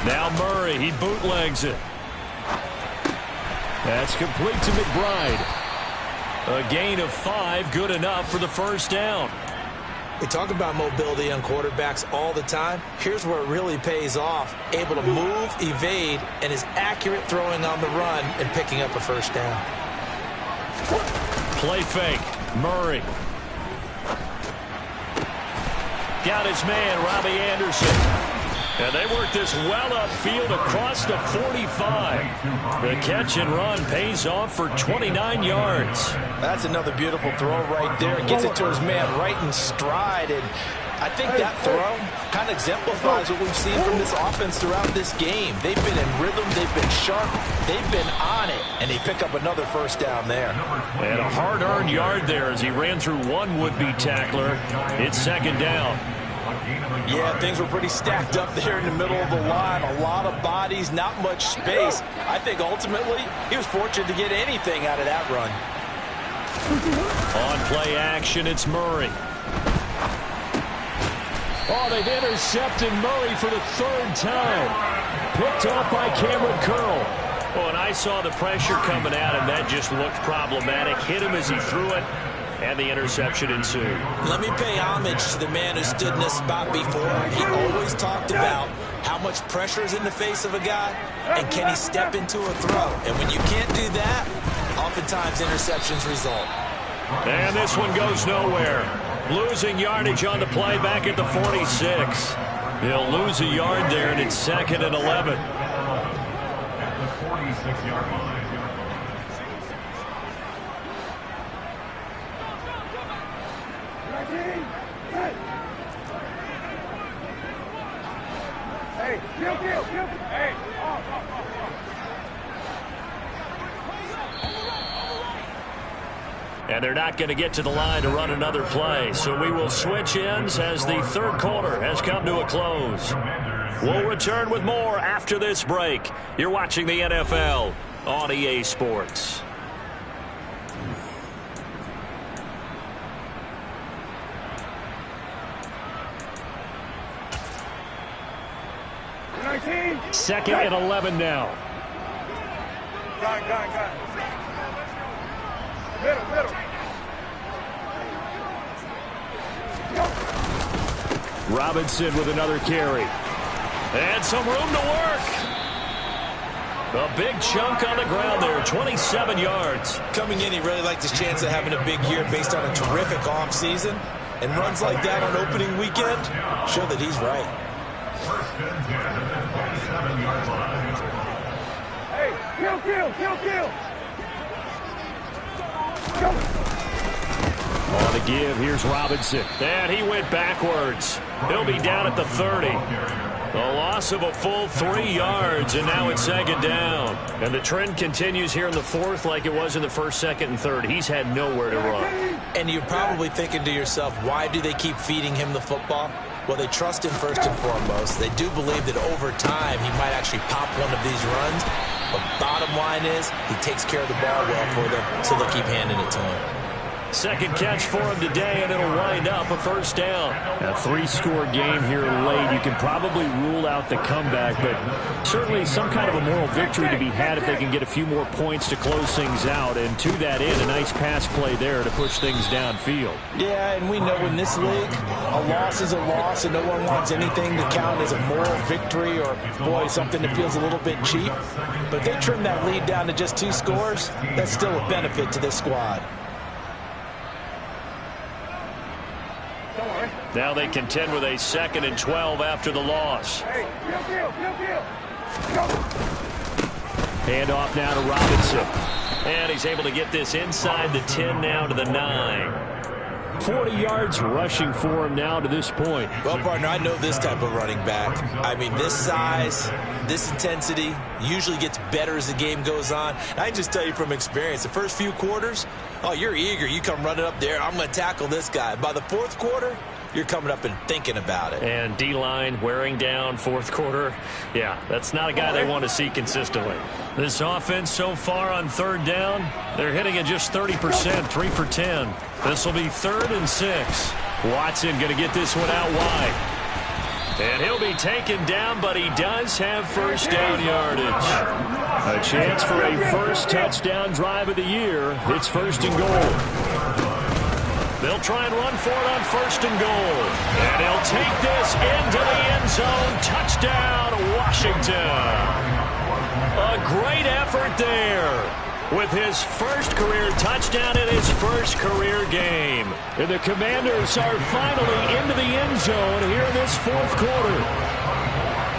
Now Murray, he bootlegs it. That's complete to McBride. A gain of 5, good enough for the first down. We talk about mobility on quarterbacks all the time. Here's where it really pays off. Able to move, evade, and is accurate throwing on the run and picking up a first down. Play fake. Murray. Got his man, Robbie Anderson. And they work this well upfield across the 45. The catch and run pays off for 29 yards. That's another beautiful throw right there. Gets it to his man right in stride. And I think that throw kind of exemplifies what we've seen from this offense throughout this game. They've been in rhythm. They've been sharp. They've been on it. And they pick up another first down there. And a hard-earned yard there as he ran through one would-be tackler. It's 2nd down. Yeah, things were pretty stacked up there in the middle of the line. A lot of bodies, not much space. I think ultimately he was fortunate to get anything out of that run. On play action, it's Murray. Oh, they've intercepted Murray for the 3rd time. Picked off by Cameron Curl. Oh, and I saw the pressure coming at him. That just looked problematic. Hit him as he threw it. And the interception ensued. Let me pay homage to the man who stood in this spot before. He always talked about how much pressure is in the face of a guy and can he step into a throw. And when you can't do that, oftentimes interceptions result. And this one goes nowhere. Losing yardage on the play back at the 46. He'll lose a yard there, and it's 2nd and 11. At the 46-yard line. Hey, kill. Hey, And they're not going to get to the line to run another play. So we will switch ends as the 3rd quarter has come to a close. We'll return with more after this break. You're watching the NFL on EA Sports. Second and 11 now. Got it. Middle. Robinson with another carry. And some room to work. A big chunk on the ground there, 27 yards. Coming in, he really liked his chance of having a big year based on a terrific offseason. And runs like that on opening weekend show that he's right. First and 10 at the 27-yard line. Hey, kill. On the give, here's Robinson. And he went backwards. He'll be down at the 30. A loss of a full 3 yards, and now it's 2nd down. And the trend continues here in the 4th like it was in the 1st, 2nd, and 3rd. He's had nowhere to run. And you're probably thinking to yourself, why do they keep feeding him the football? Well, they trust him first and foremost. They do believe that over time he might actually pop one of these runs. But bottom line is he takes care of the ball well for them, so they'll keep handing it to him. Second catch for him today, and it'll wind up a first down. A 3-score game here late. You can probably rule out the comeback, but certainly some kind of a moral victory to be had if they can get a few more points to close things out. And to that end, a nice pass play there to push things downfield. Yeah, and we know in this league, a loss is a loss, and no one wants anything to count as a moral victory or, boy, something that feels a little bit cheap. But if they trim that lead down to just 2 scores, that's still a benefit to this squad. Now they contend with a 2nd and 12 after the loss. Hey, go. Handoff now to Robinson. And he's able to get this inside the 10 now to the 9. 40 yards rushing for him now to this point. Well, partner, I know this type of running back. I mean, this size, this intensity usually gets better as the game goes on. And I can just tell you from experience, the first few quarters, oh, you're eager. You come running up there, I'm going to tackle this guy. By the 4th quarter, you're coming up and thinking about it. And D-line wearing down 4th quarter. Yeah, that's not a guy they want to see consistently. This offense so far on 3rd down, they're hitting at just 30%, 3 for 10. This will be 3rd and 6. Watson going to get this one out wide. And he'll be taken down, but he does have first down yardage. A chance for a first touchdown drive of the year. It's 1st and goal. They'll try and run for it on 1st and goal. And he'll take this into the end zone. Touchdown, Washington. A great effort there with his first career touchdown in his first career game. And the Commanders are finally into the end zone here in this 4th quarter.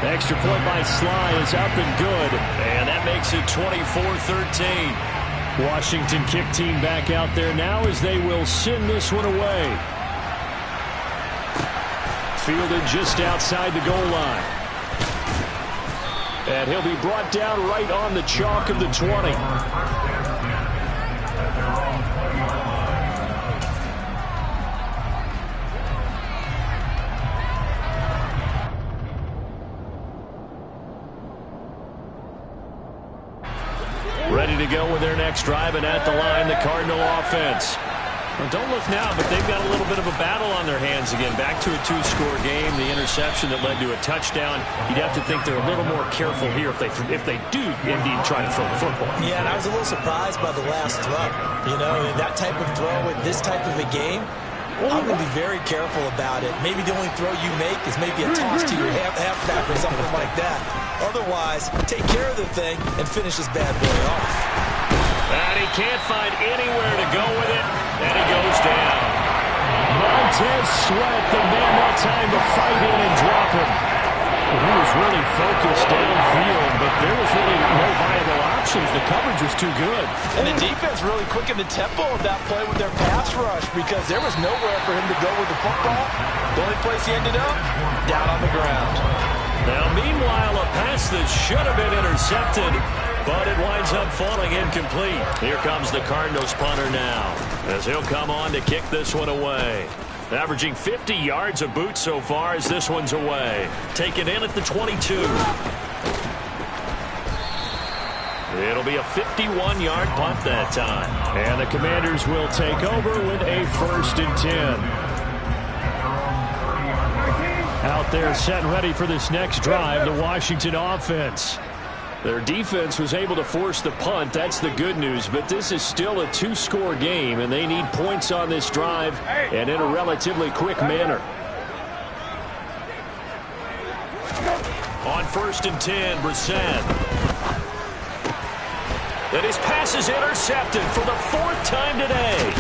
Extra point by Sly is up and good. And that makes it 24-13. Washington kick team back out there now as they will send this one away. Fielded just outside the goal line. And he'll be brought down right on the chalk of the 20. Ready to go with their next drive, and at the line, the Cardinal offense. Well, don't look now, but they've got a little bit of a battle on their hands again. Back to a 2-score game, the interception that led to a touchdown. You'd have to think they're a little more careful here if they do indeed try to throw the football. Yeah, and I was a little surprised by the last throw. You know, that type of throw with this type of a game, I'm going to be very careful about it. Maybe the only throw you make is maybe a toss to your halfback or something like that. Otherwise, take care of the thing and finish this bad boy off. And he can't find anywhere to go with it, and he goes down. Montez Sweat, the man that time to fight in and drop him. He was really focused downfield, but there was really no viable options. The coverage was too good. And the defense really quickened the tempo of that play with their pass rush because there was nowhere for him to go with the football. The only place he ended up, down on the ground. Now, meanwhile, a pass that should have been intercepted, but it winds up falling incomplete. Here comes the Cardinals punter now, as he'll come on to kick this one away. Averaging 50 yards a boot so far as this one's away. Taken in at the 22. It'll be a 51-yard punt that time. And the Commanders will take over with a 1st and 10. Out there set and ready for this next drive, the Washington offense. Their defense was able to force the punt. That's the good news. But this is still a 2-score game, and they need points on this drive and in a relatively quick manner. On 1st and 10, Brissett. And his pass is intercepted for the 4th time today.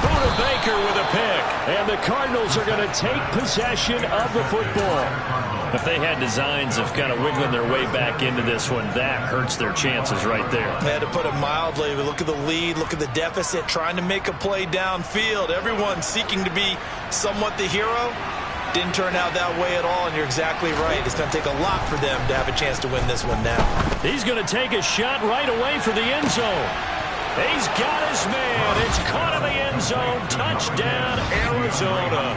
Buda Baker with a pick. And the Cardinals are going to take possession of the football. If they had designs of kind of wiggling their way back into this one, that hurts their chances right there. Yeah, to put it mildly, look at the lead, look at the deficit, trying to make a play downfield. Everyone seeking to be somewhat the hero. Didn't turn out that way at all, and you're exactly right. It's going to take a lot for them to have a chance to win this one now. He's going to take a shot right away for the end zone. He's got his man. It's caught in the end zone. Touchdown, Arizona.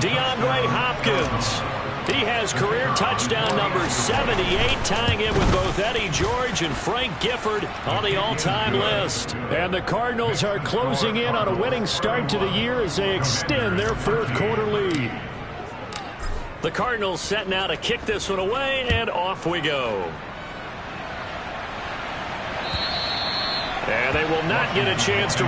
DeAndre Hopkins. He has career touchdown number 78, tying it with both Eddie George and Frank Gifford on the all-time list. And the Cardinals are closing in on a winning start to the year as they extend their 4th quarter lead. The Cardinals set now to kick this one away, and off we go. And they will not get a chance to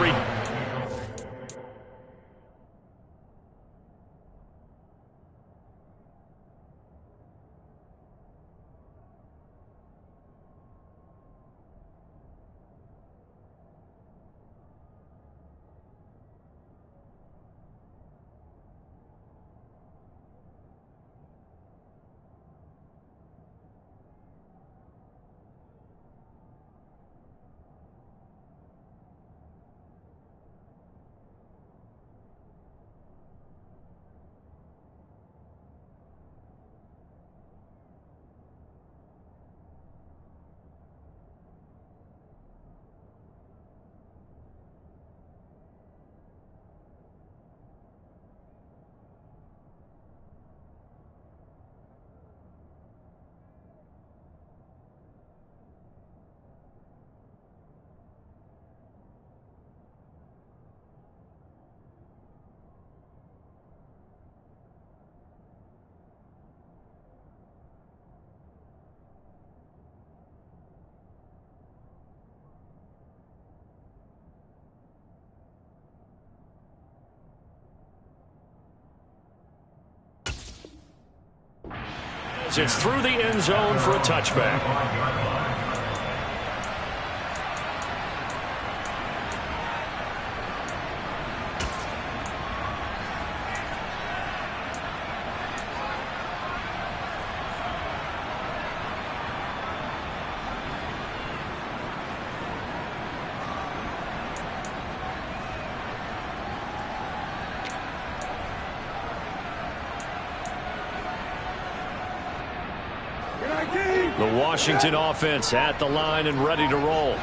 as it's through the end zone for a touchback. The Washington offense at the line and ready to roll.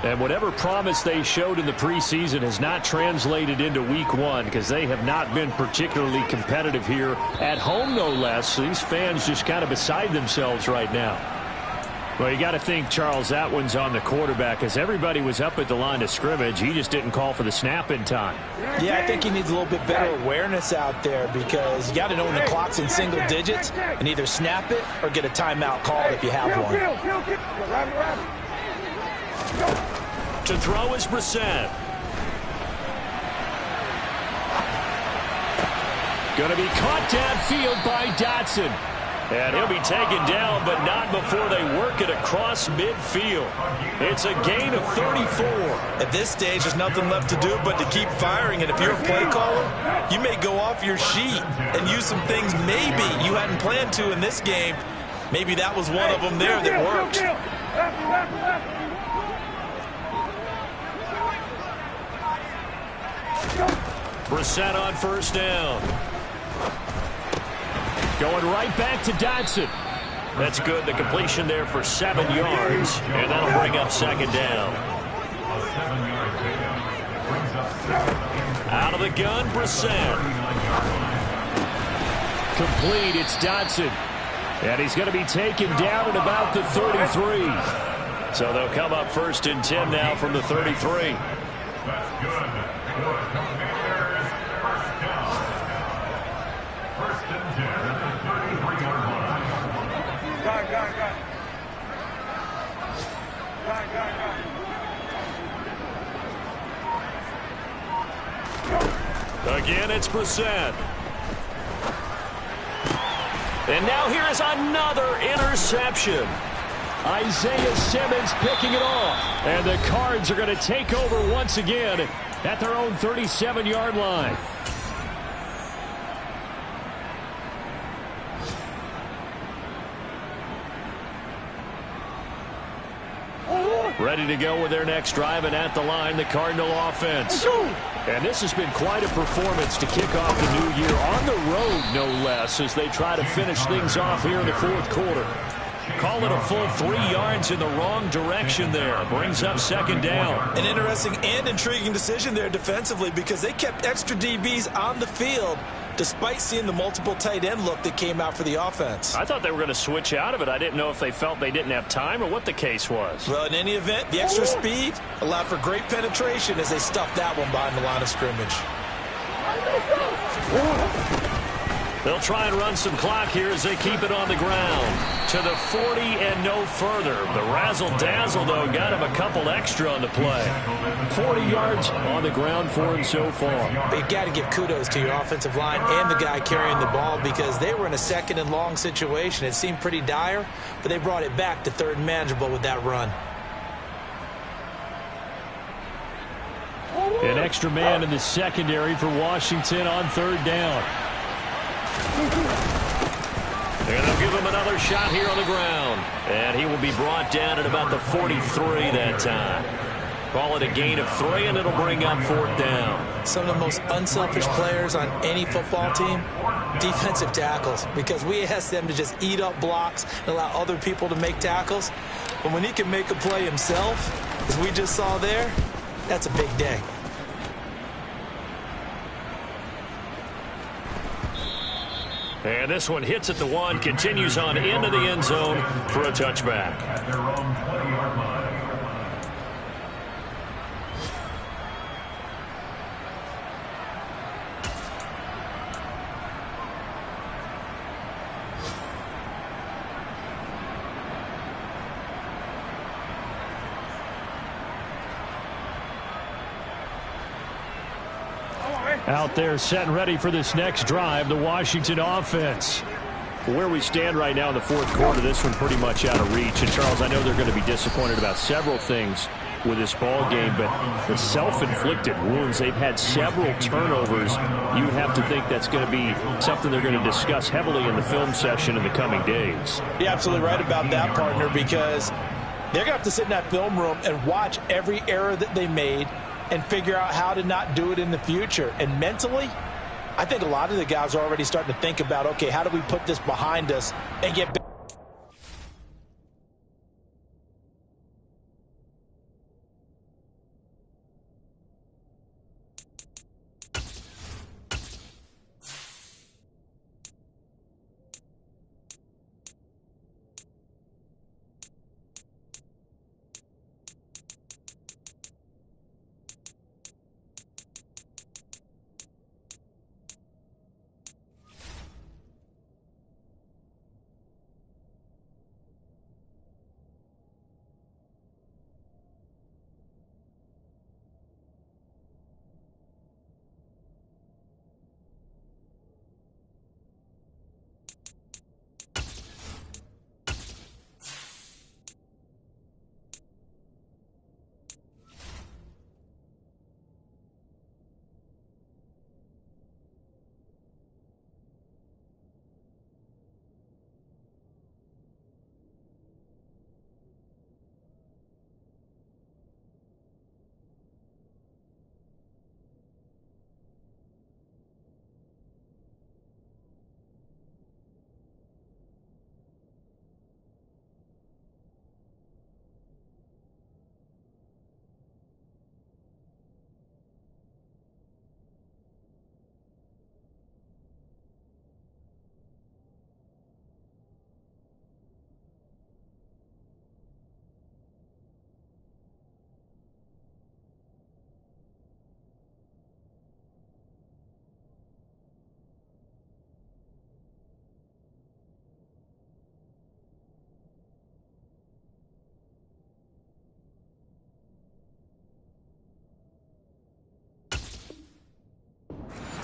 And whatever promise they showed in the preseason has not translated into week one because they have not been particularly competitive here at home, no less. So these fans just kind of beside themselves right now. Well, you got to think, Charles, that one's on the quarterback as everybody was up at the line of scrimmage. He just didn't call for the snap in time. Yeah, I think he needs a little bit better awareness out there because you got to know when the clock's in single digits and either snap it or get a timeout called if you have one. To throw is Brissett. Going to be caught downfield by Dotson. And he'll be taken down, but not before they work it across midfield. It's a gain of 34. At this stage, there's nothing left to do but to keep firing. And if you're a play caller, you may go off your sheet and use some things maybe you hadn't planned to in this game. Maybe that was one of them there that worked. Brissett on first down. Going right back to Dotson. That's good. The completion there for 7 yards. And that'll bring up second down. Out of the gun, Brissett. Complete. It's Dotson. And he's going to be taken down at about the 33. So they'll come up first and 10 now from the 33. That's good. For Commanders, first down. First and 10 at the 33-yard line. Again, it's Brissett. And now here is another interception. Isaiah Simmons picking it off. And the Cards are going to take over once again at their own 37-yard line. Ready to go with their next drive, and at the line, the Cardinal offense. And this has been quite a performance to kick off the new year on the road, no less, as they try to finish things off here in the fourth quarter. Call it a full 3 yards in the wrong direction there. Brings up second down. An interesting and intriguing decision there defensively because they kept extra DBs on the field despite seeing the multiple tight end look that came out for the offense. I thought they were going to switch out of it. I didn't know if they felt they didn't have time or what the case was. Well, in any event, the extra speed allowed for great penetration as they stuffed that one behind the line of scrimmage. They'll try and run some clock here as they keep it on the ground. To the 40 and no further. The razzle-dazzle, though, got him a couple extra on the play. 40 yards on the ground for him so far. But you've got to give kudos to your offensive line and the guy carrying the ball because they were in a second and long situation. It seemed pretty dire, but they brought it back to third and manageable with that run. An extra man in the secondary for Washington on third down. And they'll give him another shot here on the ground. And he will be brought down at about the 43 that time. Call it a gain of 3, and it'll bring up fourth down. Some of the most unselfish players on any football team, defensive tackles, because we ask them to just eat up blocks and allow other people to make tackles. But when he can make a play himself, as we just saw there, that's a big day. And this one hits at the 1, continues on into the end zone for a touchback. At their own 20-yard line. Out there set and ready for this next drive, the Washington offense. Where we stand right now in the fourth quarter, this one pretty much out of reach. And, Charles, I know they're going to be disappointed about several things with this ball game, but the self-inflicted wounds, they've had several turnovers. You would have to think that's going to be something they're going to discuss heavily in the film session in the coming days. You're absolutely right about that, partner, because they're going to have to sit in that film room and watch every error that they made and figure out how to not do it in the future. And mentally, I think a lot of the guys are already starting to think about, okay, how do we put this behind us and get back?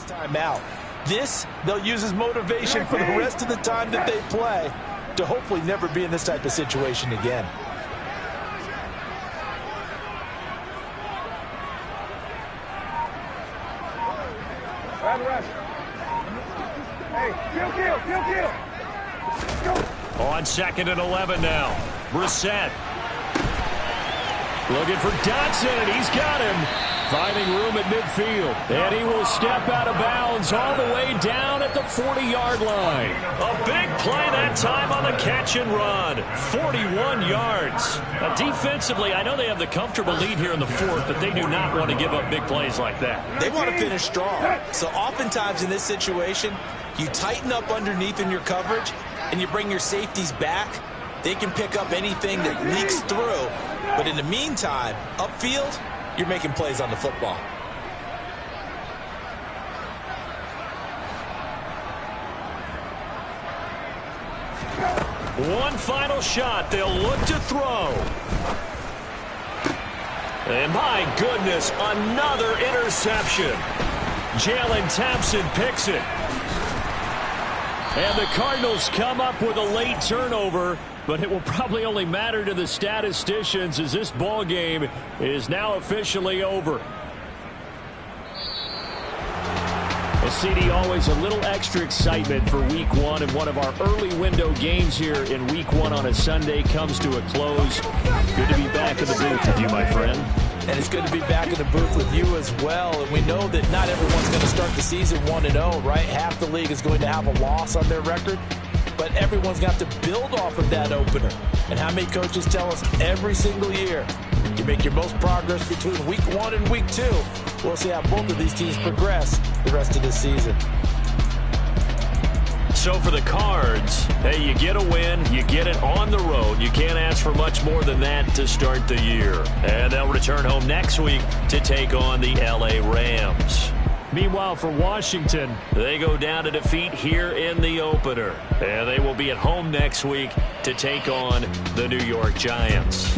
Timeout. This, they'll use as motivation for the rest of the time that they play to hopefully never be in this type of situation again. Hey, On 2nd and 11 now. Brissett. Looking for Dotson, and he's got him. Finding room at midfield. And he will step out of bounds all the way down at the 40-yard line. A big play that time on the catch and run. 41 yards. Now, defensively, I know they have the comfortable lead here in the fourth, but they do not want to give up big plays like that. They want to finish strong. So oftentimes in this situation, you tighten up underneath in your coverage and you bring your safeties back. They can pick up anything that leaks through. But in the meantime, upfield, you're making plays on the football. One final shot. They'll look to throw. And my goodness, another interception. Jalen Thompson picks it. And the Cardinals come up with a late turnover, but it will probably only matter to the statisticians as this ball game is now officially over. Well, CD, always a little extra excitement for Week 1, and one of our early window games here in Week 1 on a Sunday comes to a close. Good to be back in the booth with you, my friend. And it's good to be back in the booth with you as well. And we know that not everyone's going to start the season 1-0, right? Half the league is going to have a loss on their record. But everyone's got to build off of that opener. And how many coaches tell us every single year, you make your most progress between Week 1 and Week 2. We'll see how both of these teams progress the rest of this season. So for the Cards, hey, you get a win, you get it on the road. You can't ask for much more than that to start the year. And they'll return home next week to take on the LA Rams. Meanwhile, for Washington, they go down to defeat here in the opener. And they will be at home next week to take on the New York Giants.